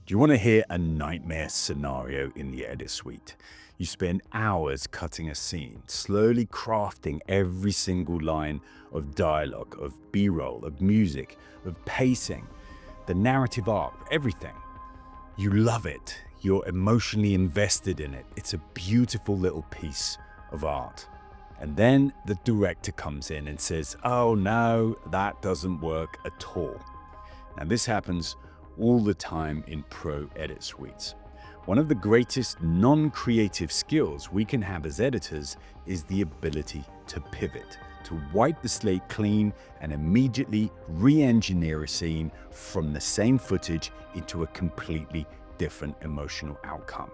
Do you want to hear a nightmare scenario in the edit suite? You spend hours cutting a scene, slowly crafting every single line of dialogue, of B-roll, of music, of pacing, the narrative arc, everything. You love it. You're emotionally invested in it. It's a beautiful little piece of art. And then the director comes in and says, oh no, that doesn't work at all. Now this happens all the time in pro edit suites. One of the greatest non-creative skills we can have as editors is the ability to pivot, to wipe the slate clean and immediately re-engineer a scene from the same footage into a completely different emotional outcome.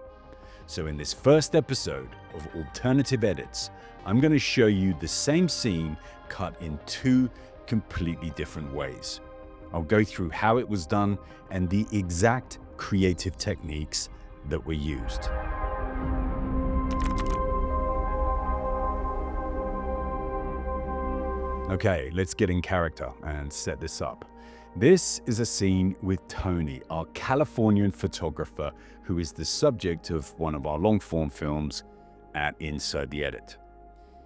So in this first episode of Alternative Edits, I'm going to show you the same scene cut in two completely different ways. I'll go through how it was done and the exact creative techniques that were used. Okay, let's get in character and set this up. This is a scene with Tony, our Californian photographer, who is the subject of one of our long-form films at Inside the Edit.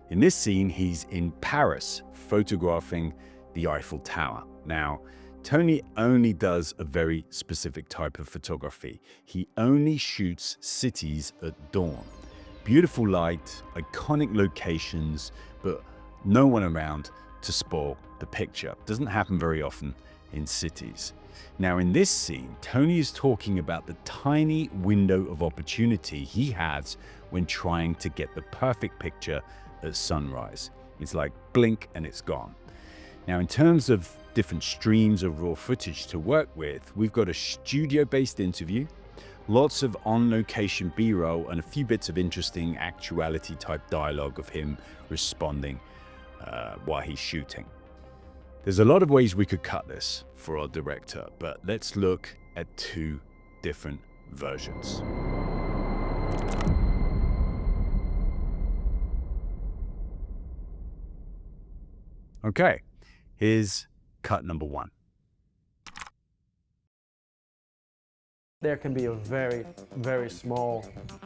In this scene, he's in Paris photographing the Eiffel Tower. Now, Tony only does a very specific type of photography. He only shoots cities at dawn. Beautiful light, iconic locations, but no one around to spoil the picture. Doesn't happen very often in cities. Now in this scene, Tony is talking about the tiny window of opportunity he has when trying to get the perfect picture at sunrise. It's like blink and it's gone. Now in terms of different streams of raw footage to work with, we've got a studio-based interview, lots of on-location B-roll, and a few bits of interesting actuality-type dialogue of him responding while he's shooting. There's a lot of ways we could cut this for our director, but let's look at two different versions. Okay, here's cut number one. There can be a very, very small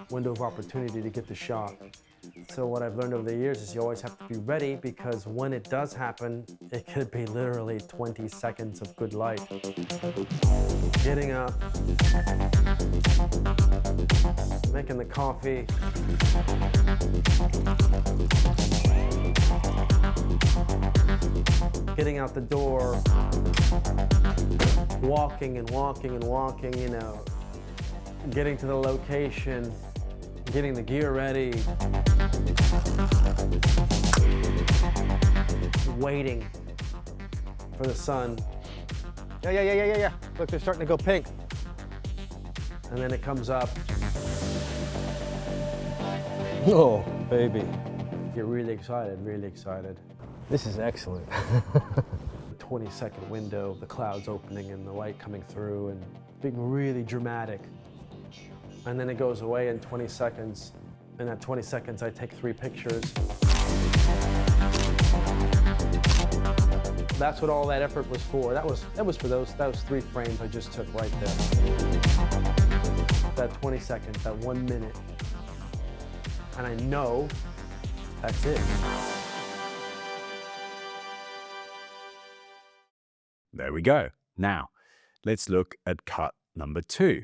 window of opportunity to get the shot. So what I've learned over the years is you always have to be ready, because when it does happen, it could be literally 20 seconds of good light. Getting up, making the coffee, getting out the door, walking and walking and walking, you know, getting to the location, getting the gear ready, waiting for the sun. Yeah. Look, they're starting to go pink. And then it comes up. Oh, baby. You're really excited, really excited. This is excellent. 20-second window, the clouds opening and the light coming through and being really dramatic. And then it goes away in 20 seconds. In that 20 seconds, I take 3 pictures. That's what all that effort was for. That was for those 3 frames I just took right there. That 20 seconds, that 1 minute. And I know that's it. There we go. Now, let's look at cut number 2.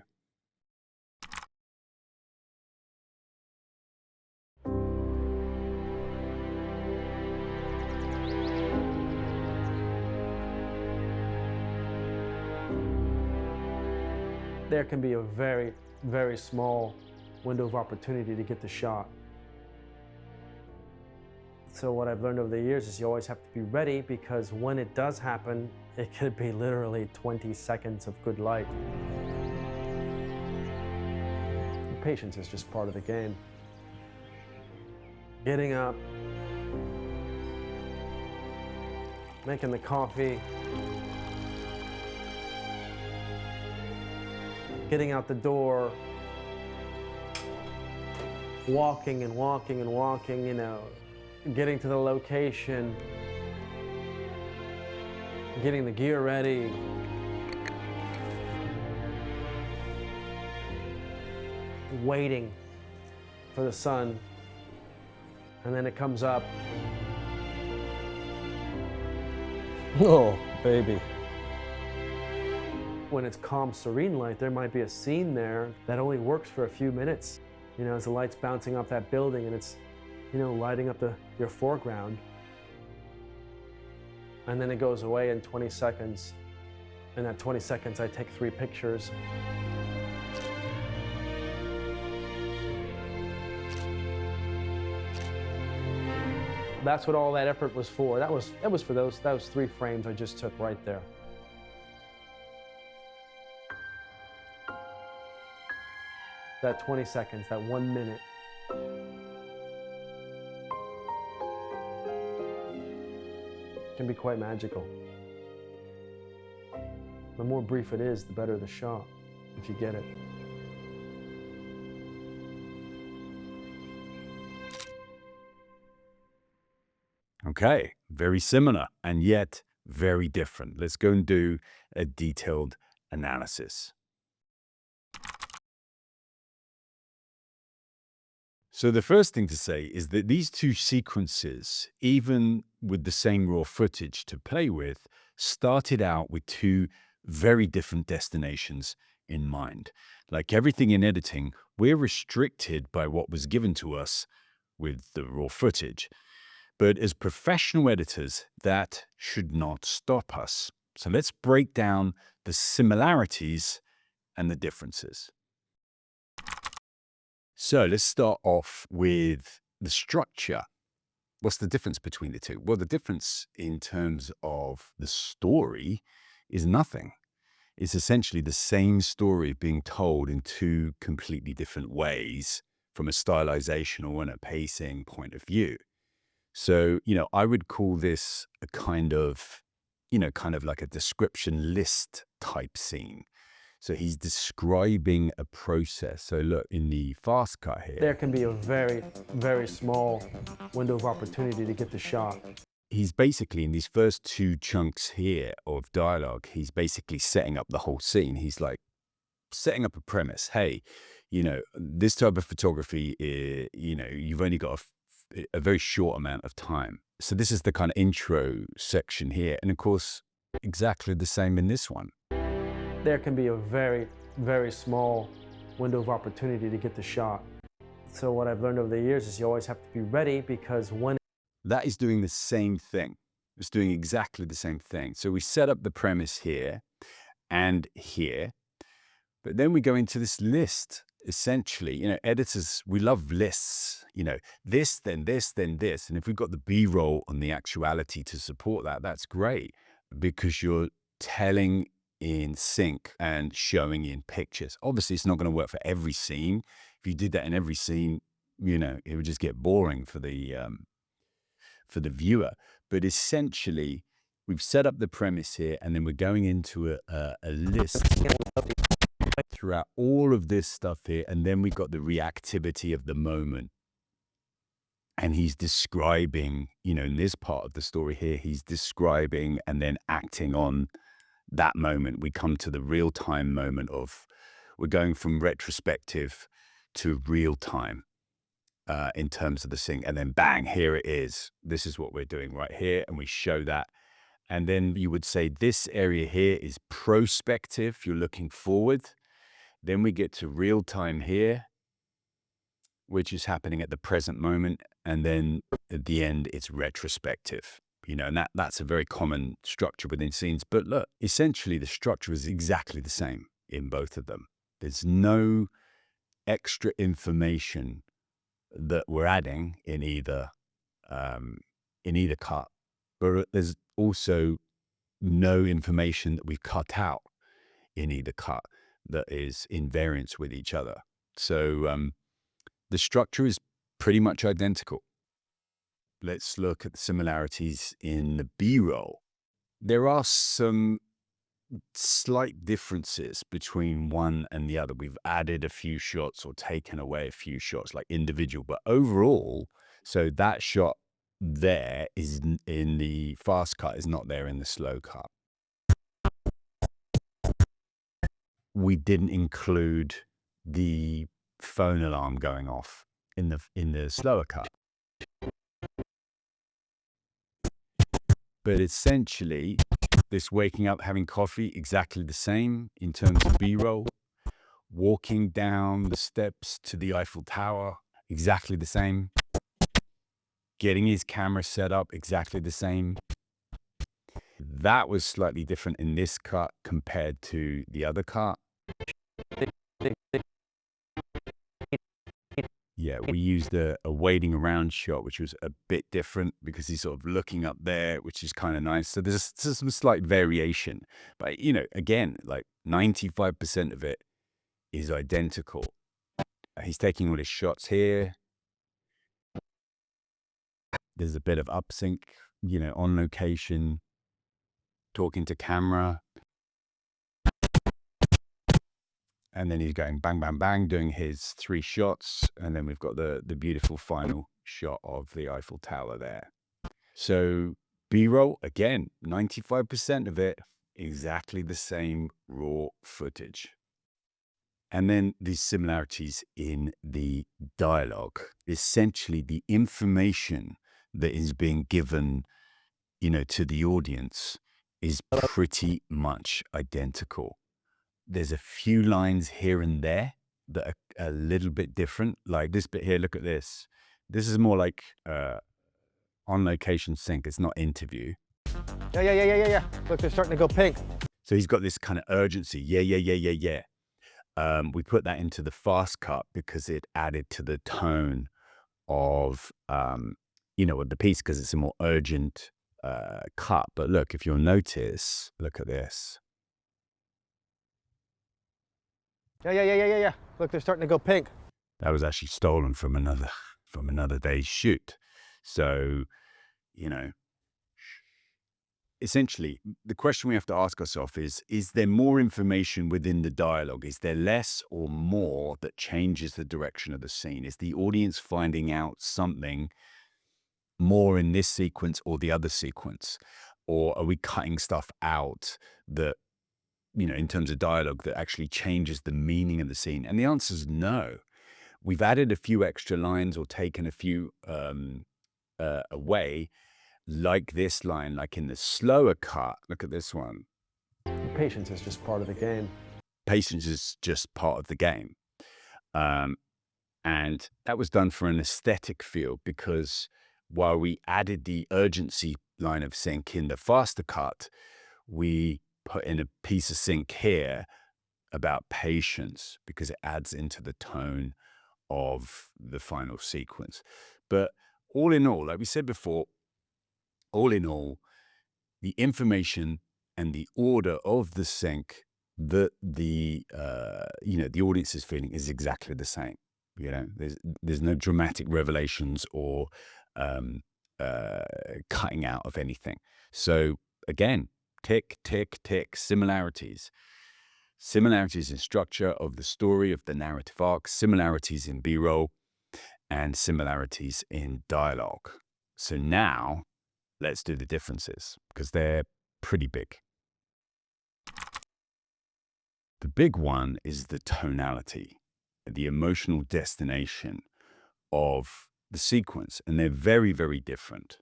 There can be a very, very small window of opportunity to get the shot. So what I've learned over the years is you always have to be ready, because when it does happen, it could be literally 20 seconds of good light. Patience is just part of the game. Getting up, making the coffee, getting out the door, walking and walking and walking, you know, getting to the location, getting the gear ready, waiting for the sun, and then it comes up. Oh, baby. When it's calm, serene light, there might be a scene there that only works for a few minutes. You know, as the light's bouncing off that building and it's, you know, lighting up your foreground. And then it goes away in 20 seconds. In that 20 seconds, I take 3 pictures. That's what all that effort was for. That was for those 3 frames I just took right there. That 20 seconds, that 1 minute. Can be quite magical. The more brief it is, the better the shot, if you get it. Okay, very similar and yet very different. Let's go and do a detailed analysis. So the first thing to say is that these 2 sequences, even with the same raw footage to play with, started out with 2 very different destinations in mind. Like everything in editing, we're restricted by what was given to us with the raw footage. But as professional editors, that should not stop us. So let's break down the similarities and the differences. So let's start off with the structure. What's the difference between the 2? Well, the difference in terms of the story is nothing. It's essentially the same story being told in 2 completely different ways from a stylization or a pacing point of view. So, you know, I would call this a kind of like a description list type scene. So he's describing a process. So look, in the fast cut here, There can be a very, very small window of opportunity to get the shot. he's basically, in these first 2 chunks here of dialogue, he's basically setting up the whole scene. He's like setting up a premise. Hey, you know, this type of photography, you know, you've only got a very short amount of time. So this is the kind of intro section here. And of course, exactly the same in this one. There can be a very, very small window of opportunity to get the shot. So what I've learned over the years is you always have to be ready, because when That is doing the same thing. It's doing exactly the same thing. So we set up the premise here and here, but then we go into this list. Essentially, you know, editors, we love lists, you know, this, then this, then this. And if we've got the B-roll and the actuality to support that, that's great, because you're telling in sync and showing in pictures. Obviously, it's not going to work for every scene. If you did that in every scene, you know, it would just get boring for the viewer. But essentially, we've set up the premise here, and then we're going into a list throughout all of this stuff here, and then we've got the reactivity of the moment. And he's describing, you know, in this part of the story here, he's describing and then acting on that moment. We come to the real-time moment of, we're going from retrospective to real-time in terms of the scene. And then bang, here it is. This is what we're doing right here. And we show that. And then you would say this area here is prospective. You're looking forward. Then we get to real-time here, which is happening at the present moment. And then at the end, it's retrospective. You know, and that's a very common structure within scenes. But look, essentially the structure is exactly the same in both of them. There's no extra information that we're adding in either cut, but there's also no information that we've cut out in either cut that is in variance with each other. So the structure is pretty much identical. Let's look at the similarities in the B-roll. There are some slight differences between one and the other. We've added a few shots or taken away a few shots, like individual, but overall, so that shot there is in the fast cut, is not there in the slow cut. We didn't include the phone alarm going off in the slower cut. But essentially, this waking up, having coffee, exactly the same in terms of B-roll. Walking down the steps to the Eiffel Tower, exactly the same. Getting his camera set up, exactly the same. That was slightly different in this cut compared to the other cut. Yeah, we used a waiting around shot, which was a bit different because he's sort of looking up there, which is kind of nice. So there's some slight variation. But, again, like 95% of it is identical. He's taking all his shots here. There's a bit of upsync, on location, talking to camera. And then he's going bang, bang, bang, doing his 3 shots. And then we've got the beautiful final shot of the Eiffel Tower there. So B-roll, again, 95% of it, exactly the same raw footage. And then these similarities in the dialogue. Essentially, the information that is being given, to the audience is pretty much identical. There's a few lines here and there that are a little bit different. Like this bit here, look at this. This is more like on location sync. It's not interview. Yeah. Look, they're starting to go pink. So he's got this kind of urgency. Yeah. We put that into the fast cut because it added to the tone of, of the piece because it's a more urgent cut. But look, if you'll notice, look at this. Yeah. Look, they're starting to go pink. That was actually stolen from another day's shoot. So, essentially, the question we have to ask ourselves is there more information within the dialogue? Is there less or more that changes the direction of the scene? Is the audience finding out something more in this sequence or the other sequence? Or are we cutting stuff out that, in terms of dialogue, that actually changes the meaning of the scene? And the answer is no. We've added a few extra lines or taken a few away, like this line, like in the slower cut. Look at this one. Patience is just part of the game. Patience is just part of the game. And that was done for an aesthetic feel because while we added the urgency line of sync in the faster cut, we put in a piece of sync here about patience because it adds into the tone of the final sequence. But all in all, like we said before, the information and the order of the sync that the audience is feeling is exactly the same. There's no dramatic revelations or cutting out of anything. So again, tick, tick, tick, similarities. Similarities in structure of the story, of the narrative arc, similarities in B-roll, and similarities in dialogue. So now, let's do the differences, because they're pretty big. The big one is the tonality, the emotional destination of the sequence, and they're very, very different.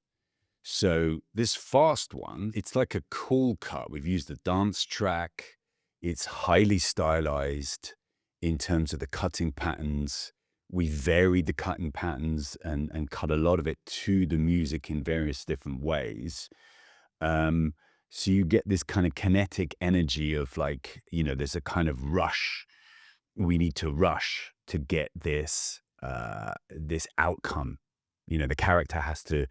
So this fast one, it's like a cool cut. We've used a dance track. It's highly stylized in terms of the cutting patterns. We varied the cutting patterns and cut a lot of it to the music in various different ways. So you get this kind of kinetic energy of like, there's a kind of rush. We need to rush to get this outcome. The character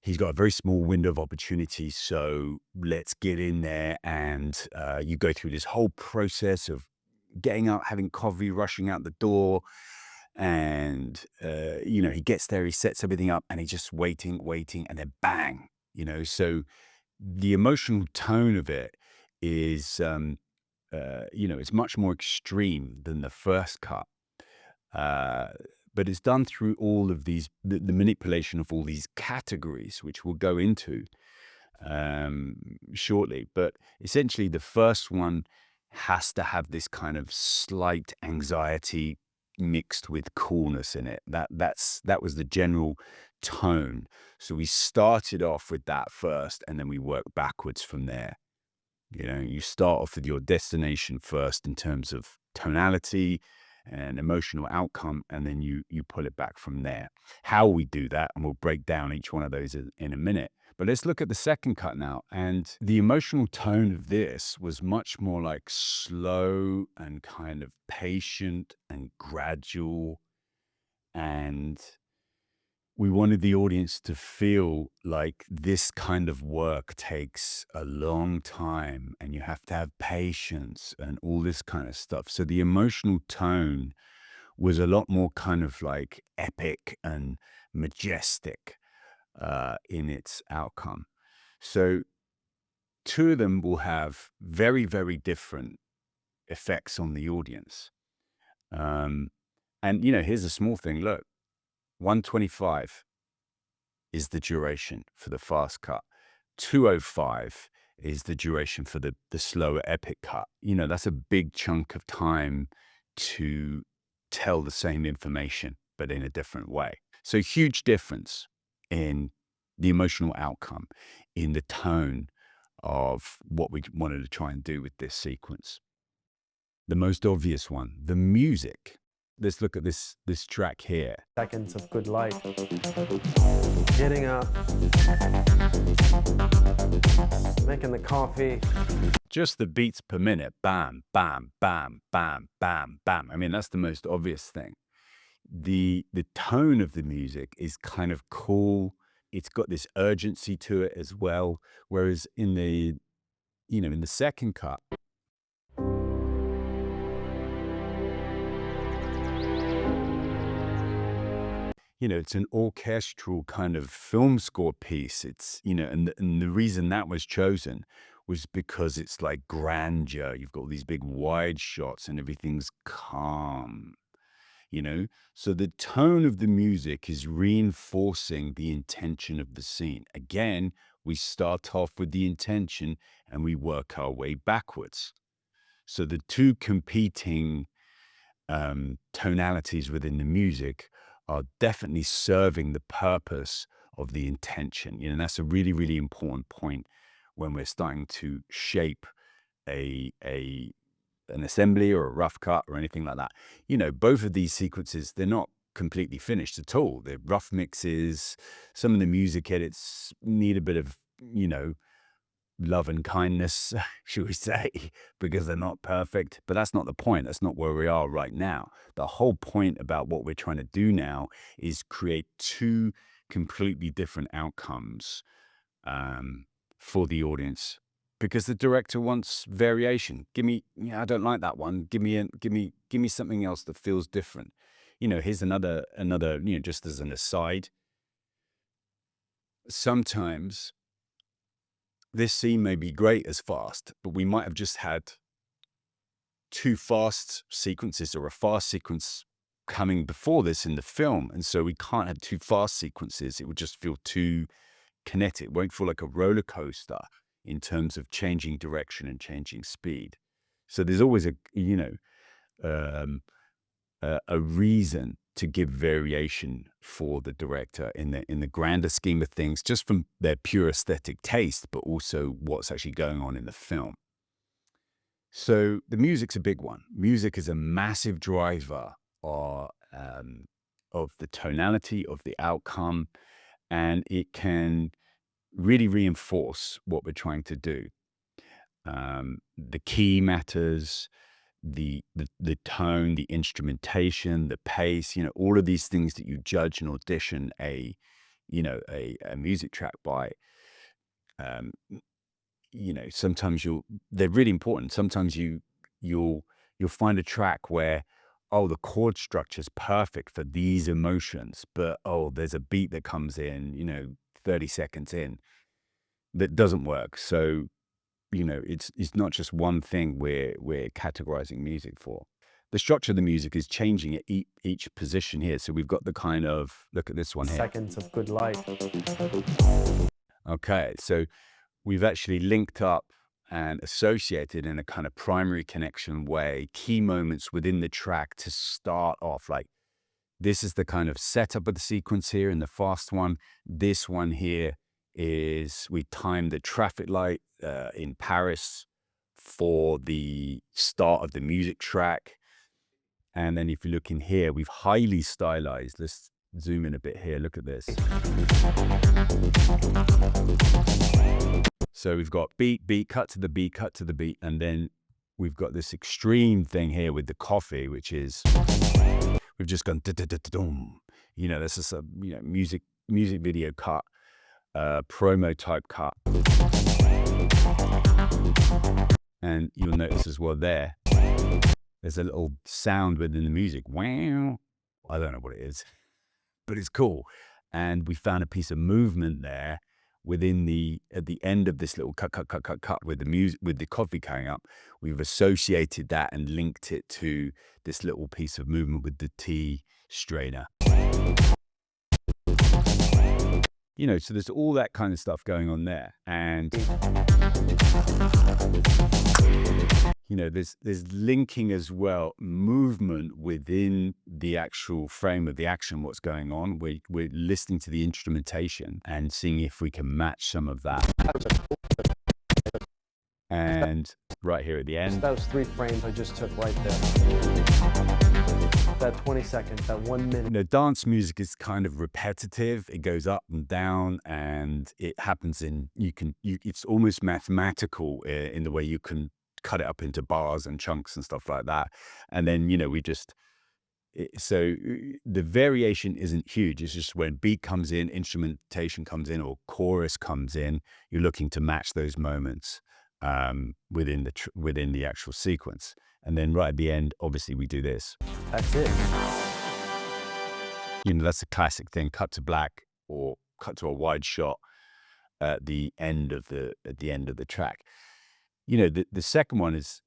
he's got a very small window of opportunity, so let's get in there. And you go through this whole process of getting up, having coffee, rushing out the door. And, he gets there, he sets everything up, and he's just waiting, and then bang, So the emotional tone of it is, it's much more extreme than the first cut. But it's done through all of these, the manipulation of all these categories, which we'll go into shortly. But essentially, the first one has to have this kind of slight anxiety, mixed with coolness in it. That was the general tone. So we started off with that first, and then we work backwards from there. You know, you start off with your destination first in terms of tonality and emotional outcome, and then you pull it back from there. How we do that, and we'll break down each one of those in a minute. But let's look at the second cut now. And the emotional tone of this was much more like slow and kind of patient and gradual. And we wanted the audience to feel like this kind of work takes a long time and you have to have patience and all this kind of stuff. So the emotional tone was a lot more kind of like epic and majestic in its outcome. So two of them will have very, very different effects on the audience. And, you know, here's a small thing. Look, 125 is the duration for the fast cut. 205 is the duration for the slower epic cut. You know, that's a big chunk of time to tell the same information, but in a different way. So huge difference in the emotional outcome, in the tone of what we wanted to try and do with this sequence. The most obvious one, the music. Let's look at this track here. Seconds of good light. Getting up, making the coffee. Just the beats per minute, bam, bam, bam, bam, bam, bam. I mean, that's the most obvious thing. The tone of the music is kind of cool. It's got this urgency to it as well. Whereas in the second cut, you know, it's an orchestral kind of film score piece. It's, you know, and the reason that was chosen was because it's like grandeur. You've got these big wide shots and everything's calm, you know? So the tone of the music is reinforcing the intention of the scene. Again, we start off with the intention and we work our way backwards. So the two competing tonalities within the music are definitely serving the purpose of the intention. You know, and that's a really, really important point when we're starting to shape an assembly or a rough cut or anything like that. You know, both of these sequences, they're not completely finished at all. They're rough mixes. Some of the music edits need a bit of, you know, love and kindness, should we say, because they're not perfect. But that's not the point. That's not where we are right now. The whole point about what we're trying to do now is create two completely different outcomes for the audience, because the director wants variation. Give me, I don't like that one. Give me something else that feels different. You know, here's another, you know, just as an aside. Sometimes this scene may be great as fast, but we might have just had two fast sequences or a fast sequence coming before this in the film. And so we can't have two fast sequences. It would just feel too kinetic. It won't feel like a roller coaster in terms of changing direction and changing speed. So there's always a, you know, a reason to give variation for the director in the grander scheme of things, just from their pure aesthetic taste, but also what's actually going on in the film. So the music's a big one. Music is a massive driver of the tonality, of the outcome, and it can really reinforce what we're trying to do. The key matters, the tone, the instrumentation, the pace, you know, all of these things that you judge and audition a music track by. You know, sometimes they're really important. Sometimes you'll find a track where, oh, the chord structure is perfect for these emotions, but oh, there's a beat that comes in, you know, 30 seconds in that doesn't work. So, you know, it's not just one thing we're categorizing music for. The structure of the music is changing at each position here. So we've got the kind of, look at this one here. Seconds of good light. Okay, so we've actually linked up and associated in a kind of primary connection way, key moments within the track to start off. Like, this is the kind of setup of the sequence here in the fast one. This one here is we timed the traffic light in Paris for the start of the music track. And then if you look in here, we've highly stylized. Let's zoom in a bit here. Look at this. So we've got beat, beat, cut to the beat, cut to the beat. And then we've got this extreme thing here with the coffee, which is we've just gone da-da-da-da-dum. You know, this is a music video cut, promo type cut. And you'll notice as well there's a little sound within the music. Wow. I don't know what it is, but it's cool. And we found a piece of movement there at the end of this little cut with the music, with the coffee coming up. We've associated that and linked it to this little piece of movement with the tea strainer. You know, so there's all that kind of stuff going on there. And you know, there's linking as well, movement within the actual frame of the action, what's going on. We're listening to the instrumentation and seeing if we can match some of that. And right here at the end. That was 3 frames I just took right there. That 20 seconds, that 1 minute. You know, dance music is kind of repetitive. It goes up and down, and it happens it's almost mathematical in the way you can cut it up into bars and chunks and stuff like that. And then, you know, so the variation isn't huge. It's just when beat comes in, instrumentation comes in, or chorus comes in, you're looking to match those moments within the actual sequence. And then right at the end, obviously we do this. That's it. You know, that's a classic thing, cut to black or cut to a wide shot at the end of the track. You know, the second one is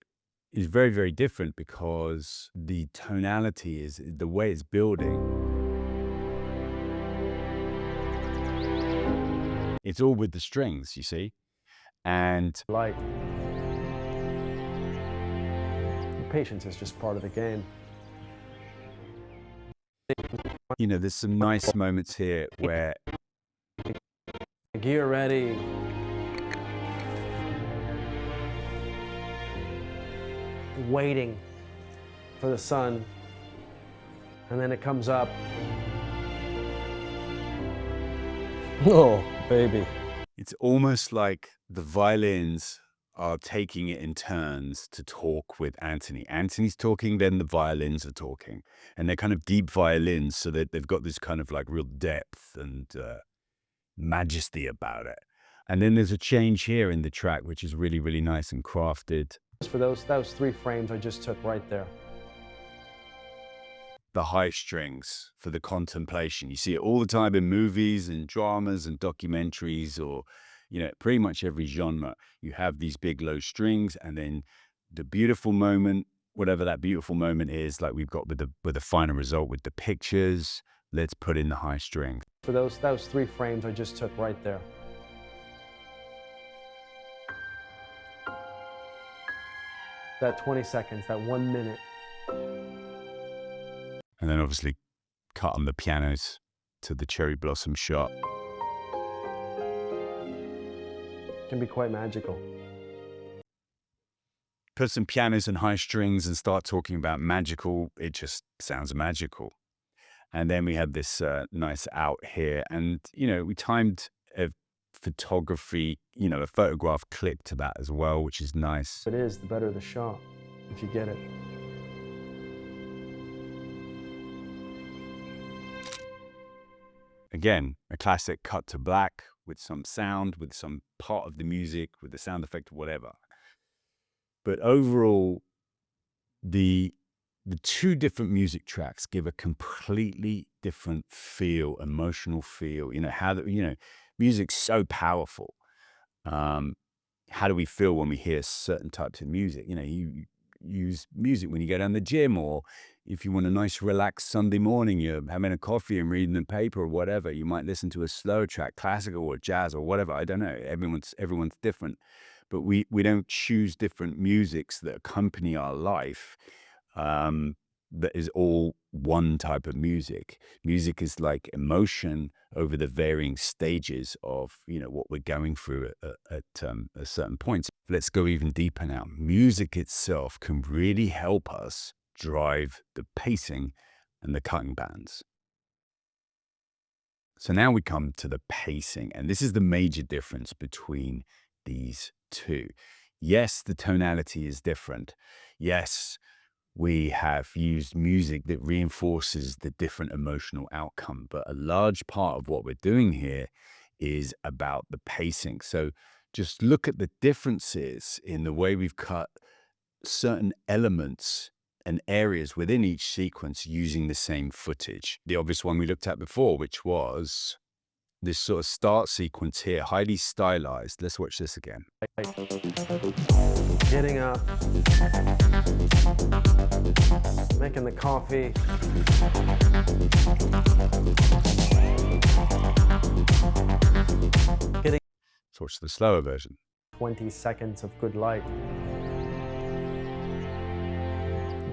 very, very different because the tonality is the way it's building. It's all with the strings, you see, and Like, patience is just part of the game. you know, there's some nice moments here where Gear ready. Waiting for the sun, and then it comes up. Oh, baby. it's almost like the violins are taking it in turns to talk with Anthony. Anthony's talking, then the violins are talking. And they're kind of deep violins, so that they've got this kind of like real depth and majesty about it. And then there's a change here in the track, which is really, really nice and crafted. For that was 3 frames I just took right there. The high strings for the contemplation. You see it all the time in movies and dramas and documentaries, or, you know, pretty much every genre. You have these big low strings, and then the beautiful moment, whatever that beautiful moment is, like we've got with the final result with the pictures, let's put in the high string. For that was 3 frames I just took right there. That 20 seconds, that 1 minute. And then obviously cut on the pianos to the cherry blossom shot. Can be quite magical. Put some pianos and high strings and start talking about magical. It just sounds magical. And then we had this nice out here. And, you know, we timed a photography, you know, a photograph clip to that as well, which is nice. It is, the better the shot, if you get it. Again, a classic cut to black with some sound, with some part of the music, with the sound effect or whatever. But overall, the 2 different music tracks give a completely different feel, emotional feel. You know, music's so powerful. How do we feel when we hear certain types of music? You know, you use music when you go down the gym, or if you want a nice relaxed Sunday morning, you're having a coffee and reading the paper or whatever, you might listen to a slow track, classical or jazz or whatever. I don't know. Everyone's different. but we don't choose different musics that accompany our life. That is all one type of music. Music is like emotion over the varying stages of, what we're going through at certain points. Let's go even deeper now. Music itself can really help us drive the pacing and the cutting bands. So now we come to the pacing, and this is the major difference between these two. Yes, the tonality is different. Yes, we have used music that reinforces the different emotional outcome. But a large part of what we're doing here is about the pacing. So just look at the differences in the way we've cut certain elements and areas within each sequence using the same footage. The obvious one we looked at before, which was this sort of start sequence here, highly stylized. Let's watch this again. Getting up, making the coffee, getting Let's watch the slower version. 20 seconds of good light.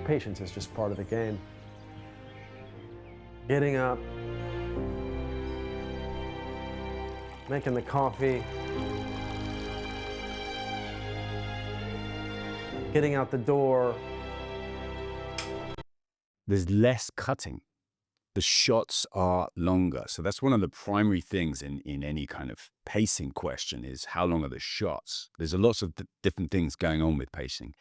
Patience is just part of the game. Getting up, making the coffee, getting out the door. There's less cutting. The shots are longer. So that's one of the primary things in any kind of pacing question is how long are the shots? There's lots of different things going on with pacing.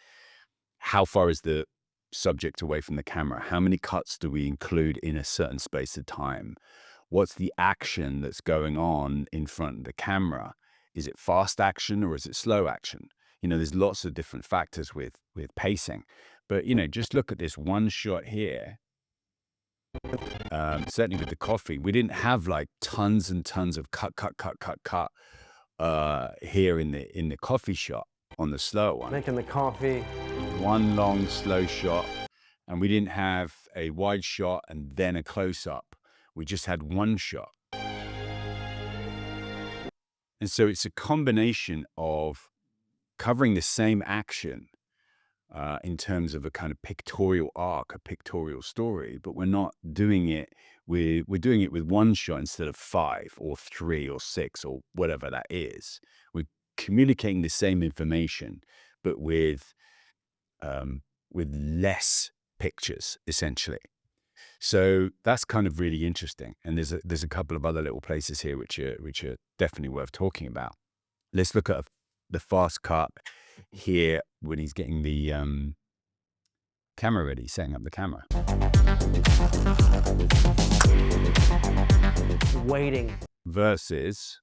How far is the subject away from the camera? How many cuts do we include in a certain space of time? What's the action that's going on in front of the camera? Is it fast action or is it slow action? There's lots of different factors with pacing. But, just look at this one shot here. Certainly with the coffee, we didn't have like tons and tons of cut here in the coffee shot on the slow one. Making the coffee. One long slow shot, and we didn't have a wide shot and then a close-up. We just had one shot. And so it's a combination of covering the same action in terms of a kind of pictorial arc, a pictorial story, but we're not doing it we're doing it with one shot instead of 5 or 3 or 6 or whatever that is. We're communicating the same information, but with less pictures, essentially. So that's kind of really interesting. And there's a couple of other little places here which are definitely worth talking about. Let's look at the fast cut here when he's getting the camera ready, setting up the camera. Waiting. Versus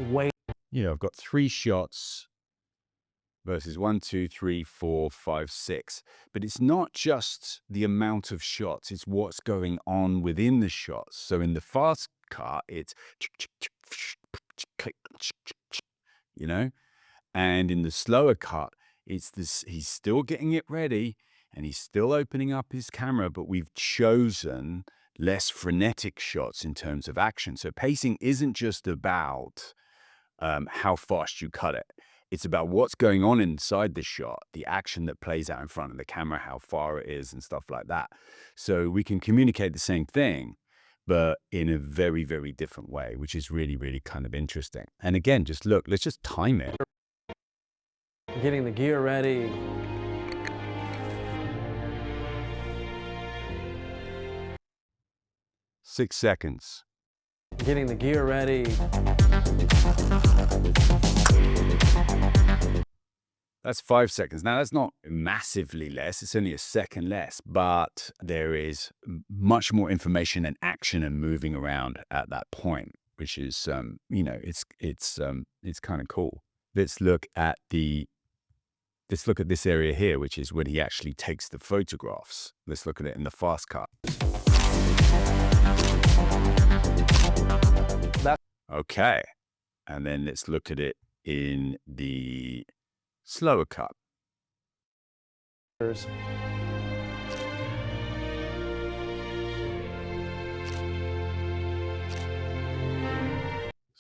Wait. I've got 3 shots versus 1, 2, 3, 4, 5, 6. But it's not just the amount of shots, it's what's going on within the shots. So in the fast cut, it's, and in the slower cut, it's this, he's still getting it ready and he's still opening up his camera, but we've chosen less frenetic shots in terms of action. So pacing isn't just about how fast you cut it. It's about what's going on inside the shot, the action that plays out in front of the camera, how far it is and stuff like that. So we can communicate the same thing, but in a very, very different way, which is really, really kind of interesting. And again, just look, let's just time it. Getting the gear ready. Six seconds. Getting the gear ready. That's 5 seconds. Now, that's not massively less. It's only a second less, but there is much more information and action and moving around at that point, which is, it's kind of cool. Let's look at this area here, which is when he actually takes the photographs. Let's look at it in the fast cut. Okay. And then let's look at it in the slower cut.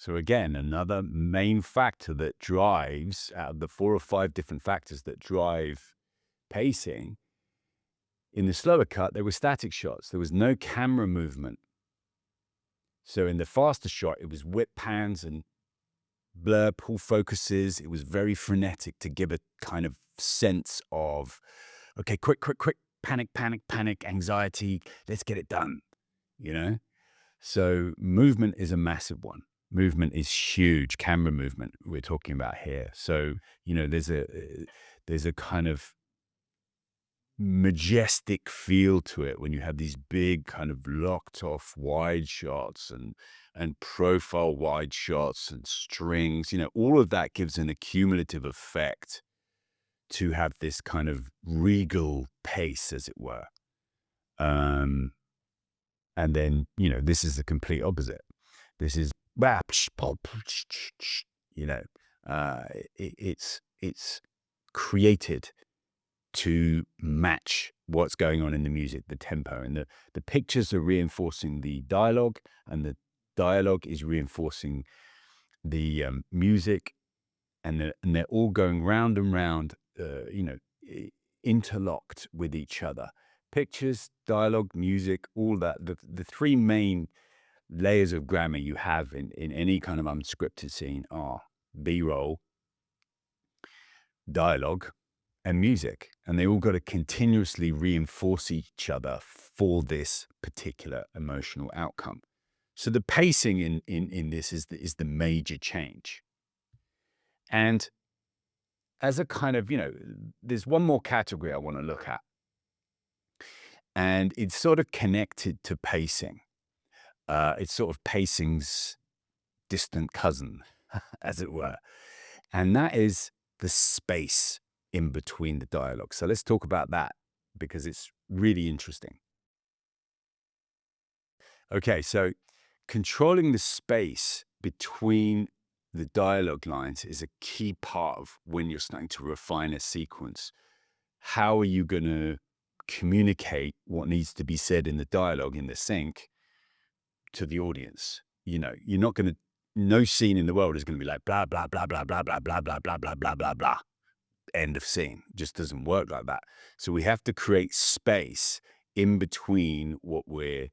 So again, another main factor that drives, out of the 4 or 5 different factors that drive pacing, in the slower cut, there were static shots. There was no camera movement. So in the faster shot, it was whip pans and blur pull focuses. It was very frenetic to give a kind of sense of, okay, quick, quick, quick, panic, panic, panic, anxiety. Let's get it done, you know? So movement is a massive one. Movement is huge. Camera movement we're talking about here. So, there's a kind of majestic feel to it when you have these big kind of locked off wide shots and profile wide shots and strings, all of that gives an accumulative effect to have this kind of regal pace, as it were. And then, this is the complete opposite. This is, it's created to match what's going on in the music, the tempo, and the pictures are reinforcing the dialogue, and the dialogue is reinforcing the music, and they're all going round and round, interlocked with each other. Pictures, dialogue, music, all that. The 3 main layers of grammar you have in any kind of unscripted scene are B-roll, dialogue, and music, and they all got to continuously reinforce each other for this particular emotional outcome. So the pacing in this is the major change. And as a kind of, there's one more category I want to look at, and it's sort of connected to pacing. It's sort of pacing's distant cousin, as it were, and that is the space in between the dialogue. So let's talk about that because it's really interesting. Okay, so controlling the space between the dialogue lines is a key part of when you're starting to refine a sequence. How are you going to communicate what needs to be said in the dialogue in the sync to the audience? You're not going to, no scene in the world is going to be like blah, blah, blah, blah, blah, blah, blah, blah, blah, blah, blah, blah, blah. End of scene. It just doesn't work like that. So we have to create space in between what we're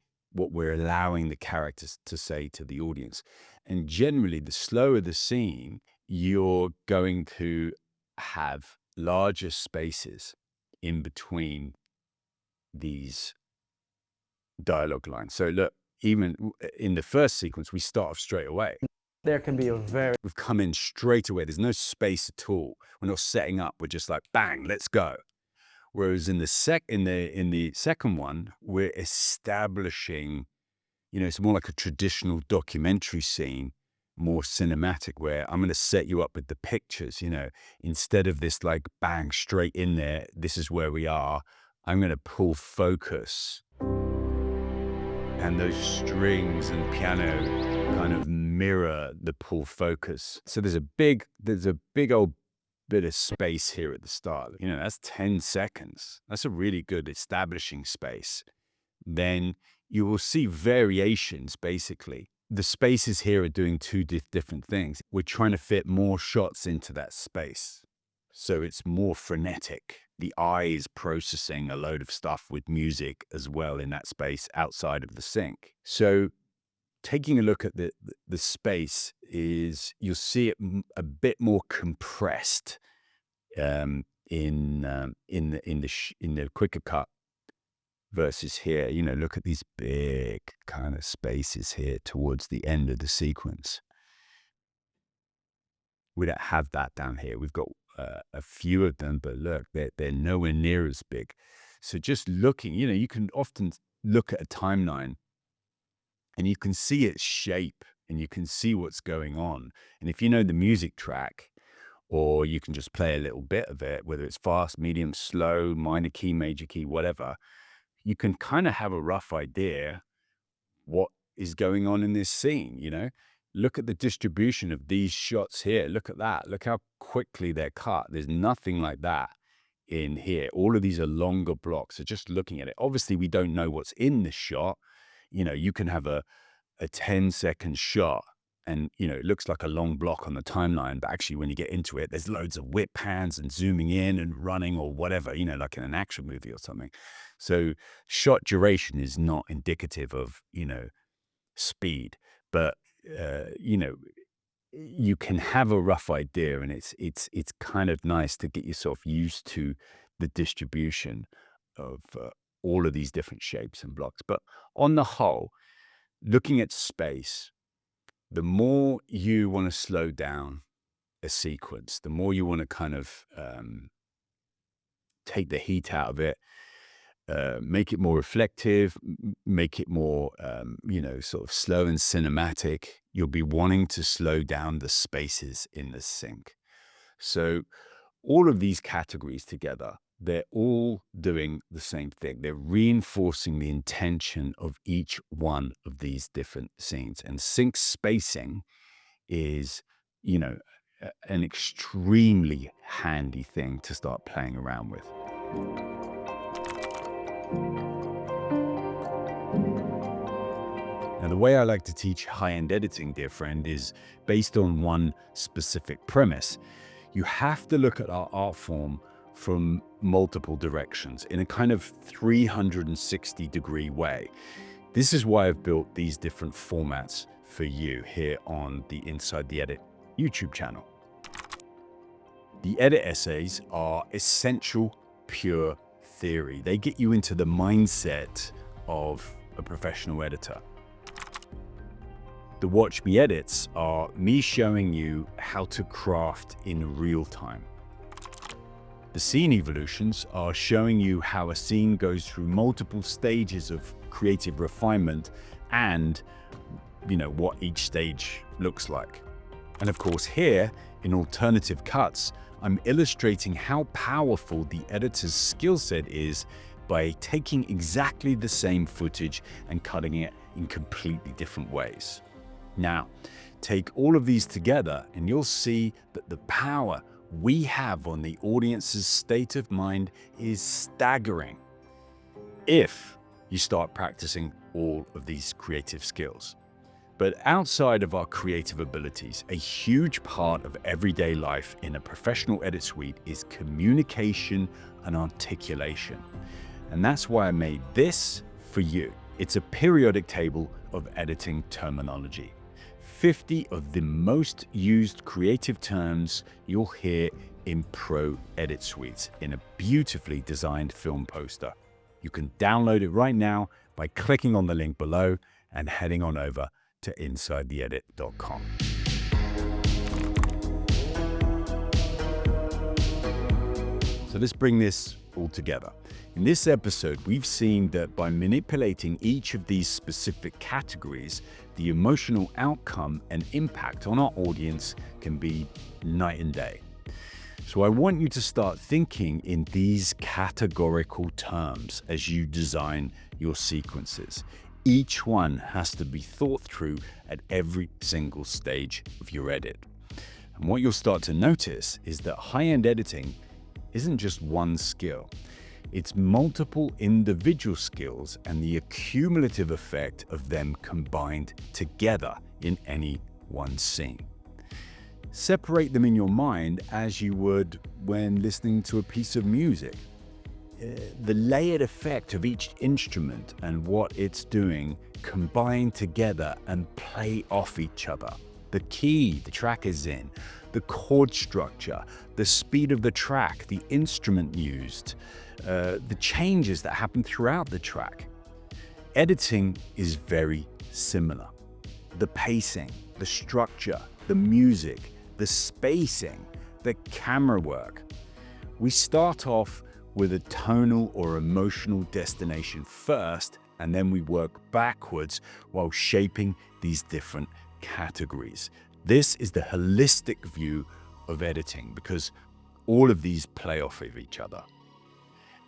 allowing the characters to say to the audience. And generally, the slower the scene, you're going to have larger spaces in between these dialogue lines. So look, even in the first sequence, we start off straight away. There can be We've come in straight away. There's no space at all. We're not setting up. We're just like, bang, let's go. Whereas in the second one, we're establishing, it's more like a traditional documentary scene, more cinematic, where I'm going to set you up with the pictures, instead of this like bang straight in there. This is where we are. I'm going to pull focus, and those strings and piano kind of mirror the pull focus. So there's a big old bit of space here at the start. That's 10 seconds. That's a really good establishing space. Then you will see variations, basically. The spaces here are doing 2 different things. We're trying to fit more shots into that space, so it's more frenetic. The eye is processing a load of stuff with music as well in that space outside of the sync. So taking a look at the space is, you'll see it a bit more compressed in the quicker cut versus here. Look at these big kind of spaces here towards the end of the sequence. We don't have that down here. We've got a few of them, but look, they're nowhere near as big. So just looking, you can often look at a timeline and you can see its shape and you can see what's going on. And if you know the music track, or you can just play a little bit of it, whether it's fast, medium, slow, minor key, major key, whatever, you can kind of have a rough idea what is going on in this scene. Look at the distribution of these shots here. Look at that. Look how quickly they're cut. There's nothing like that in here. All of these are longer blocks. So just looking at it, obviously we don't know what's in this shot. You can have a 10-second shot And, it looks like a long block on the timeline, but actually when you get into it, there's loads of whip pans and zooming in and running or whatever, like in an action movie or something. So shot duration is not indicative of, speed, but, you can have a rough idea, and it's kind of nice to get yourself used to the distribution of all of these different shapes and blocks. But on the whole, looking at space, the more you want to slow down a sequence, the more you want to kind of take the heat out of it, make it more reflective, make it more, sort of slow and cinematic. You'll be wanting to slow down the spaces in the sync. So all of these categories together, they're all doing the same thing. They're reinforcing the intention of each one of these different scenes. And sync spacing is, an extremely handy thing to start playing around with. Now, the way I like to teach high-end editing, dear friend, is based on one specific premise. You have to look at our art form from multiple directions in a kind of 360-degree way. This is why I've built these different formats for you here on the Inside the Edit YouTube channel. The edit essays are essential, pure theory. They get you into the mindset of a professional editor. The Watch Me Edits are me showing you how to craft in real time. The Scene Evolutions are showing you how a scene goes through multiple stages of creative refinement and, what each stage looks like. And of course, here in Alternative Cuts, I'm illustrating how powerful the editor's skill set is by taking exactly the same footage and cutting it in completely different ways. Now, take all of these together and you'll see that the power we have on the audience's state of mind is staggering if you start practicing all of these creative skills. But outside of our creative abilities, a huge part of everyday life in a professional edit suite is communication and articulation. And that's why I made this for you. It's a periodic table of editing terminology. 50 of the most used creative terms you'll hear in pro edit suites in a beautifully designed film poster. You can download it right now by clicking on the link below and heading on over to InsideTheEdit.com. So let's bring this all together. In this episode, we've seen that by manipulating each of these specific categories, the emotional outcome and impact on our audience can be night and day. So I want you to start thinking in these categorical terms as you design your sequences. Each one has to be thought through at every single stage of your edit. And what you'll start to notice is that high-end editing isn't just one skill. It's multiple individual skills and the accumulative effect of them combined together in any one scene. Separate them in your mind as you would when listening to a piece of music. The layered effect of each instrument and what it's doing combine together and play off each other. The key the track is in, the chord structure, the speed of the track, the instrument used, the changes that happen throughout the track. Editing is very similar. The pacing, the structure, the music, the spacing, the camera work. We start off with a tonal or emotional destination first, and then we work backwards while shaping these different categories. This is the holistic view of editing because all of these play off of each other.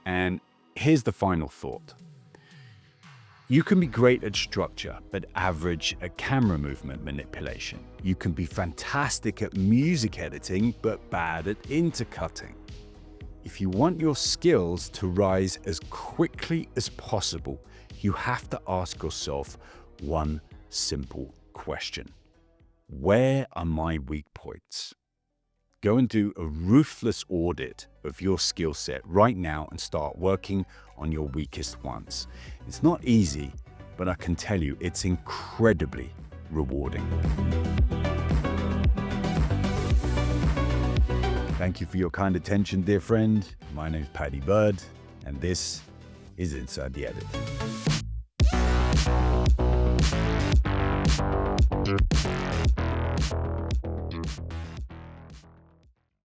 And here's the final thought. You can be great at structure, but average at camera movement manipulation. You can be fantastic at music editing, but bad at intercutting. If you want your skills to rise as quickly as possible, you have to ask yourself one simple question. Where are my weak points? Go and do a ruthless audit of your skill set right now and start working on your weakest ones. It's not easy, but I can tell you it's incredibly rewarding. Thank you for your kind attention, dear friend. My name is Paddy Bird, and this is Inside the Edit.